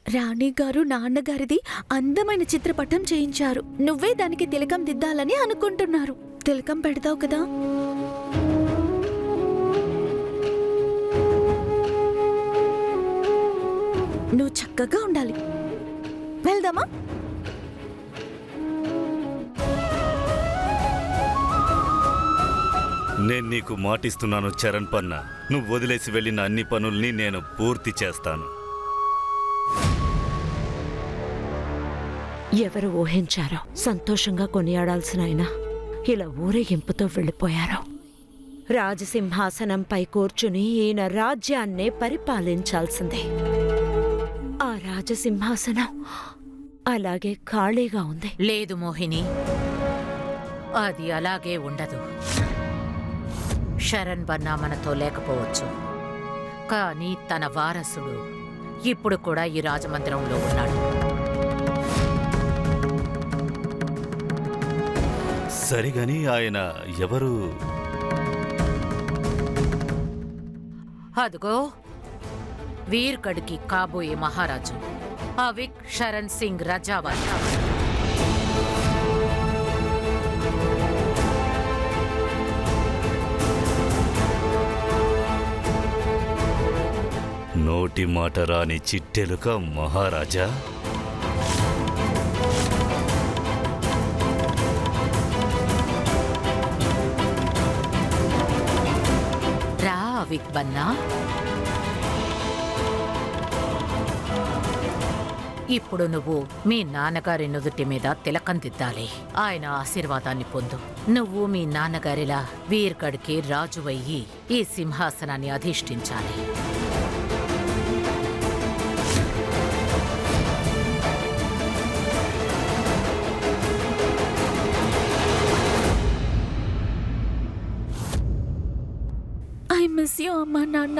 రాణి గారు నాన్నగారిది అందమైన చిత్రపటం చేయించారు. నువ్వే దానికి తిలకం దిద్దాలని అనుకుంటున్నారు. తిలకం పెడతావు కదా? నువ్వు చక్కగా ఉండాలి. వెళ్దామా? నేను నీకు మాటిస్తున్నాను చరణ్ పన్న, నువ్వు వదిలేసి వెళ్ళిన అన్ని పనుల్ని నేను పూర్తి చేస్తాను. ఎవరు ఊహించారో సంతోషంగా కొనియాడాల్సిన ఆయన ఇలా ఊరేగింపుతో వెళ్ళిపోయారు. రాజసింహాసనంపై కూర్చుని ఈయన రాజ్యాన్నే పరిపాలించాల్సిందే. ఆ రాజసింహాసనం అలాగే ఖాళీగా ఉంది. లేదు మోహిని, అది అలాగే ఉండదు. శరణ్ బన్నా మనతో లేకపోవచ్చు, కానీ తన వారసుడు ఇప్పుడు కూడా ఈ రాజమందిరంలో ఉన్నాడు. సరిగాని ఆయన ఎవరు? అదుగో వీర్గఢ్కి కాబోయే మహారాజు అవిక్ శరణ్ సింగ్ రజావత్. నోటి మాట రాని చిట్టెలుక మహారాజా. రా అవిక్ బన్నా, ఇప్పుడు నువ్వు మీ నాన్నగారి నుదుటి మీద తిలకం దిద్దాలి. ఆయన ఆశీర్వాదాన్ని పొందు. నువ్వు మీ నాన్నగారిలా వీర్గఢ్కి రాజువయ్యి ఈ సింహాసనాన్ని అధిష్ఠించాలి. ఐ మిస్ యూ అమ్మా నాన్న.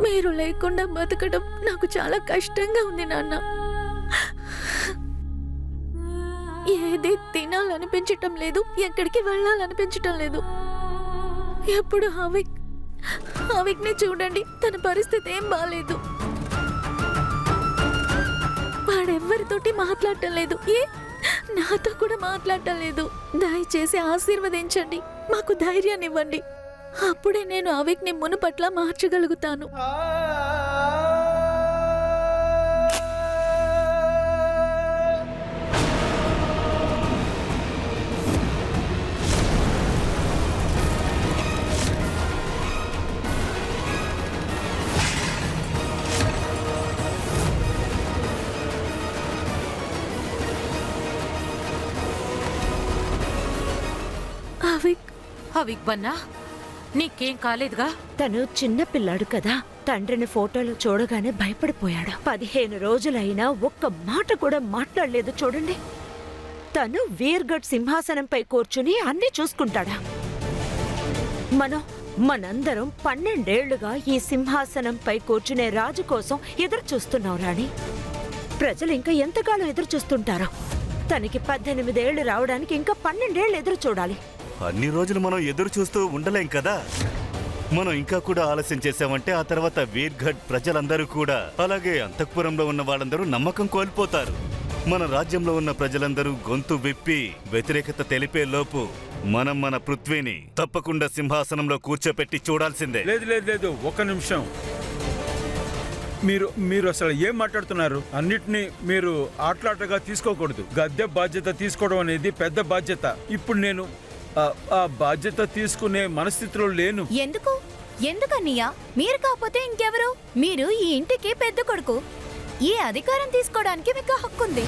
మీరు లేకుండా బతకడం నాకు చాలా కష్టంగా ఉంది నాన్న. ఏది తినాలనిపించటం లేదు, ఎక్కడికి వెళ్ళాలనిపించటం లేదు. ఎప్పుడు అవిక్ని చూడండి, తన పరిస్థితి ఏం బాలేదు. వాడెవ్వరితోటి మాట్లాడటం లేదు, నాతో కూడా మాట్లాడటం లేదు. దయచేసి ఆశీర్వదించండి, మాకు ధైర్యాన్ని ఇవ్వండి. అప్పుడే నేను అవిక్ని మునుపట్ల మార్చగలుగుతాను. అవిక్ బన్నా, నీకేం కాలేదుగా? తను చిన్న పిల్లాడు కదా, తండ్రిని ఫోటోలో చూడగానే భయపడిపోయాడు. 15 రోజులైనా ఒక్క మాట కూడా మాట్లాడలేదు చూడండి. తను వీర్గఢ్ సింహాసనంపై కూర్చుని అన్నీ చూసుకుంటాడా? మనందరం 12 ఏళ్లుగా ఈ సింహాసనంపై కూర్చునే రాజు కోసం ఎదురు చూస్తున్నాం రాణి. ప్రజలు ఇంకా ఎంతకాలం ఎదురు చూస్తుంటారో? తనకి 18 ఏళ్లు రావడానికి ఇంకా 12 ఏళ్లు ఎదురు చూడాలి. అన్ని రోజులు మనం ఎదురు చూస్తూ ఉండలేం కదా. మనం ఇంకా కూడా ఆలస్యం చేశామంటే ఆ తర్వాత వీర్గఢ్ ప్రజలందరూ కూడా, అలాగే అంతఃపురంలో ఉన్న వాళ్ళందరూ నమ్మకం కోల్పోతారు. మన రాజ్యంలో ఉన్న ప్రజలందరూ గొంతు విప్పి వ్యతిరేకత తెలిపే లోపు మనం మన పృథ్వీని తప్పకుండా సింహాసనంలో కూర్చోపెట్టి చూడాల్సిందే. లేదు లేదు లేదు, ఒక్క నిమిషం. మీరు అసలు ఏం మాట్లాడుతున్నారు? అన్నిటినీ మీరు ఆటలాటగా తీసుకోకూడదు. గద్దె బాధ్యత తీసుకోవడం అనేది పెద్ద బాధ్యత. ఇప్పుడు నేను ఆ బాధ్యత తీసుకునే మనస్థితిలో లేను. ఎందుకన్నయ్యా? మీరు కాకపోతే ఇంకెవరు? మీరు ఈ ఇంటికి పెద్ద కొడుకు. ఈ అధికారం తీసుకోవడానికి మీకు హక్కుంది.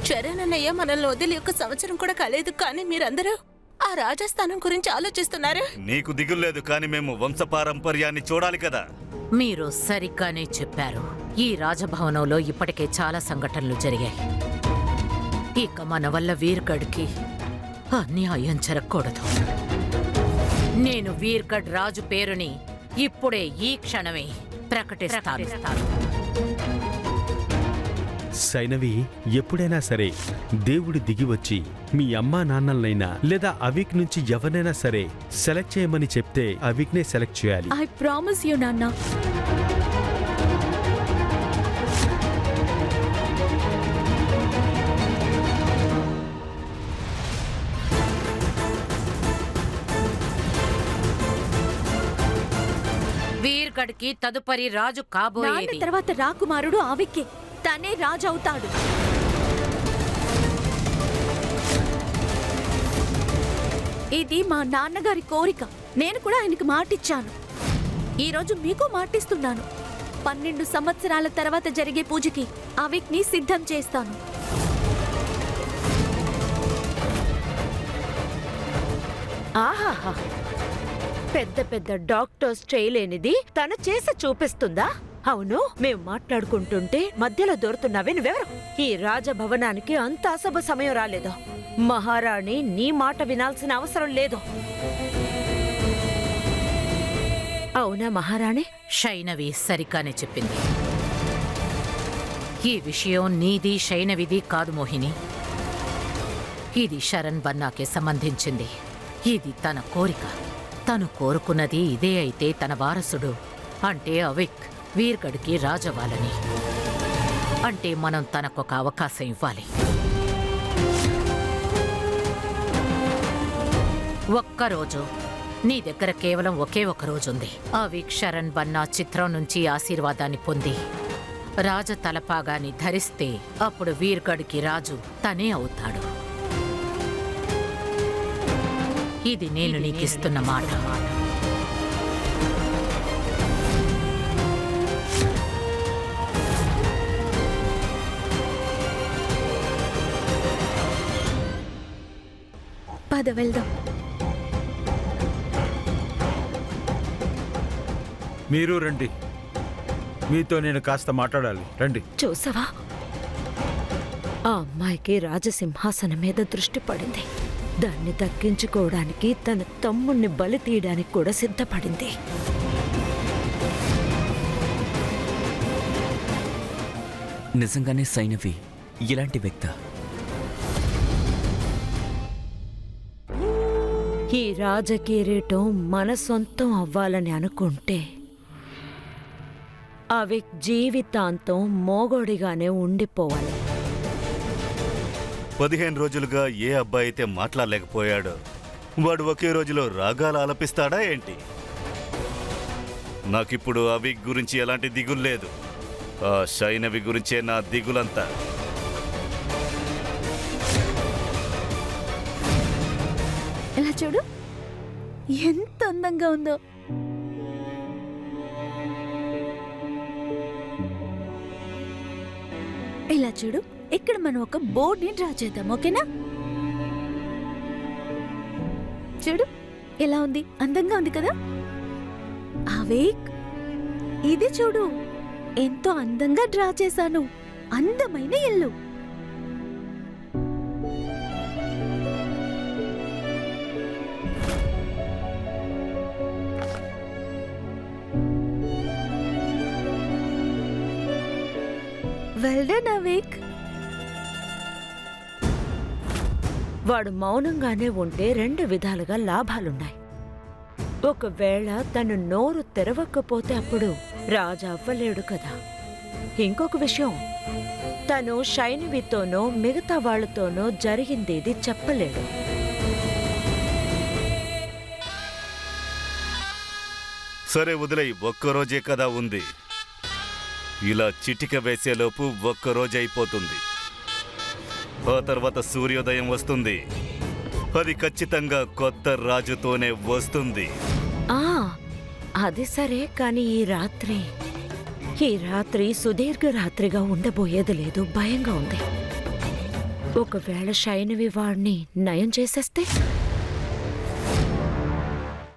చరణ్ అన్నయ్య మనల్ని వదిలి 1 సంవత్సరం కూడా కాలేదు, కానీ మీరందరూ ఆ రాజస్థానం గురించి ఆలోచిస్తున్నారు. నీకు దిగులేదు, కానీ మేము వంశపారంపర్యాన్ని చూడాలి కదా. మీరు సరిగ్గానే చెప్పారు. ఈ రాజభవనంలో ఇప్పటికే చాలా సంఘటనలు జరిగాయి. ఇక మన వల్ల వీర్గఢ్కి అన్యాయం జరగకూడదు. నేను వీర్గఢ్ రాజు పేరుని ఇప్పుడే ఈ క్షణమే ప్రకటిస్తాను. సైనవి, ఎప్పుడైనా సరే దేవుడు దిగివచ్చి మీ అమ్మా నాన్నలనైనా లేదా అవిక్ నుంచి ఎవరినైనా సరే సెలెక్ట్ చేయమని చెప్తే అవిక్నే సెలెక్ట్ చేయాలి. ఐ ప్రామిస్ యూ నాన్న. వీర్గఢ్కి తదుపరి రాజు నాన్న కాబోయేది. తర్వాత రాకుమారుడు అవిక్కే. తనే రాజు అవుతాడు. ఇది మా నాన్నగారి కోరిక. నేను కూడా ఆయనకి మాటిచ్చాను. ఈరోజు మీకు మాటిస్తున్నాను. 12 సంవత్సరాల తర్వాత జరిగే పూజకి అవిక్ని సిద్ధం చేస్తాను. ఆహాహా, పెద్ద పెద్ద డాక్టర్స్ చేయలేనిది తను చేసి చూపిస్తుందా? అవును, మేం మాట్లాడుకుంటుంటే మధ్యలో దొరుకుతున్నావే నువ్వెవరు? ఈ రాజభవనానికి అంత అశుభ సమయం రాలేదు. మహారాణి నీ మాట వినాల్సిన అవసరం లేదు. అవునా మహారాణి? శైనవి సరిగ్గానే చెప్పింది. ఈ విషయం నీది శైనవిది కాదు మోహిని. ఇది శరణ్ బన్నాకే సంబంధించింది. ఇది తన కోరిక. తను కోరుకున్నది ఇదే అయితే తన వారసుడు అంటే అవిక్ వీర్గఢ్కి రాజవ్వాలని. అంటే మనం తనకొక అవకాశం ఇవ్వాలి. ఒక్కరోజు. నీ దగ్గర కేవలం ఒకే ఒక రోజుంది. అవిక్ శరణ్ బన్నా చిత్రం నుంచి ఆశీర్వాదాన్ని పొంది రాజ తలపాగాని ధరిస్తే అప్పుడు వీర్గఢ్కి రాజు తనే అవుతాడు. ఇది నేను నీకిస్తున్న మాట. పద వెళ్దాం. మీరు రండి, మీతో నేను కాస్త మాట్లాడాలి. రండి. చూసావా, ఆ అమ్మాయికి రాజసింహాసనం మీద దృష్టి పడింది. దాన్ని దక్కించుకోవడానికి తన తమ్ముణ్ణి బలి తీయడానికి కూడా సిద్ధపడింది. నిజంగానే సైనవి ఇలాంటి వ్యక్త? ఈ రాజకిరీటం మన సొంతం అవ్వాలని అనుకుంటే అవి జీవితాంతం మోగోడిగానే ఉండిపోవాలి. 15 రోజులుగా ఏ అబ్బాయి అయితే మాట్లాడలేకపోయాడో వాడు ఒకే రోజులో రాగాలు ఆలపిస్తాడా ఏంటి? నాకిప్పుడు అవి గురించి ఎలాంటి దిగులు లేదు. ఆ శైనవి గురించే నా దిగులంతా. ఇలా చూడు, ఎంత అందంగా ఉందో. ఇలా చూడు, ఇక్కడ మనం ఒక బోర్డ్ని డ్రా చేద్దాం, ఓకేనా? చూడు ఎలా ఉంది, అందంగా ఉంది కదా? అవేక్, ఇది చూడు, ఎంతో అందంగా డ్రా చేశాను. అందమైన ఇల్లు. Well done awake. వాడు మౌనంగానే ఉంటే 2 విధాలుగా లాభాలున్నాయి. ఒకవేళ తను నోరు తెరవకపోతే అప్పుడు రాజు అవ్వలేడు కదా. ఇంకొక విషయం, తను శైనవితోనో మిగతా వాళ్లతోనో జరిగిందేది చెప్పలేడు. సరే వదిలేయ్, ఒక్కరోజే కదా ఉంది. ఇలా చిటిక వేసేలోపు ఒక్కరోజు అయిపోతుంది. ఆ తర్వాత సూర్యోదయం వస్తుంది. అది ఖచ్చితంగా కొత్త రాజుతోనే వస్తుంది. అది సరే, కానీ ఈ రాత్రి సుదీర్ఘ రాత్రిగా ఉండబోయేది లేదు. భయంగా ఉంది. ఒకవేళ శైనవి వాడిని నయం చేసేస్తే